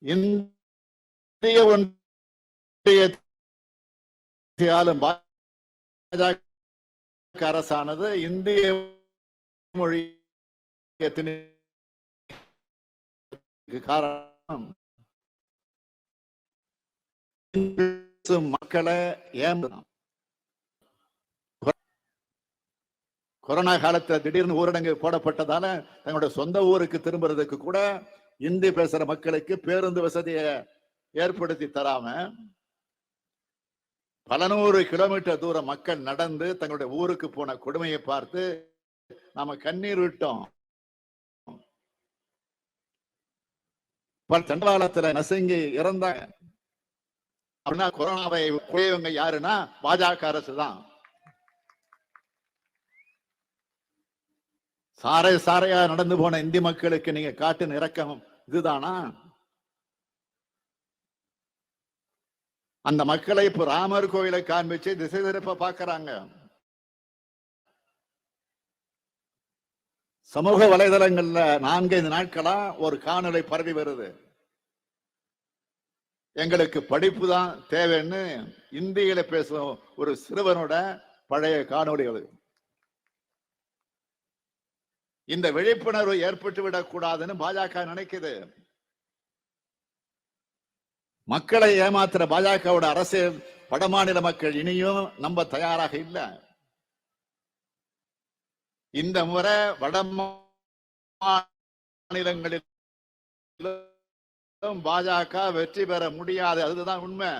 இந்திய ஒன்றியத்தாலும் பாஜக அரசானது இந்திய மொழி காரணம் மக்களை கொரோனா காலத்துல திடீர்னு ஊரடங்கு போடப்பட்டதால தங்களுடைய சொந்த ஊருக்கு திரும்புறதுக்கு கூட இந்தி பேசுற மக்களுக்கு பேருந்து வசதியை ஏற்படுத்தி தராம பல நூறு கிலோமீட்டர் தூரம் மக்கள் நடந்து தங்களுடைய ஊருக்கு போன கொடுமையை பார்த்து நாம கண்ணீர் விட்டோம். தண்டவாளத்துல நசுங்கி இறந்தாங்க. அப்படின்னா கொரோனாவை குறையவங்க யாருன்னா பாஜக அரசு தான். சாரை சாரையா நடந்து போன இந்தி மக்களுக்கு நீங்க காட்டின இரக்கம் இதுதானா? அந்த மக்களை இப்ப ராமர் கோயிலை காண்பிச்சு திசை திருப்ப பாக்குறாங்க. சமூக வலைதளங்கள்ல 4-5 நாட்களா ஒரு காணொளி பரவி வருது. எங்களுக்கு படிப்பு தான் தேவைன்னு இந்தியில பேசும் ஒரு சிறுவனோட பழைய காணொளிகள். இந்த விழிப்புணர்வு ஏற்பட்டு விடக் கூடாதுன்னு பாஜக நினைக்குது. மக்களை ஏமாத்துற பாஜகவோட அரசியல் வடமாநில மக்கள் இனியும் நம்ப தயாராக இல்லை. இந்த முறை வட மாநிலங்களில் பாஜக வெற்றி பெற முடியாது, அதுதான் உண்மை.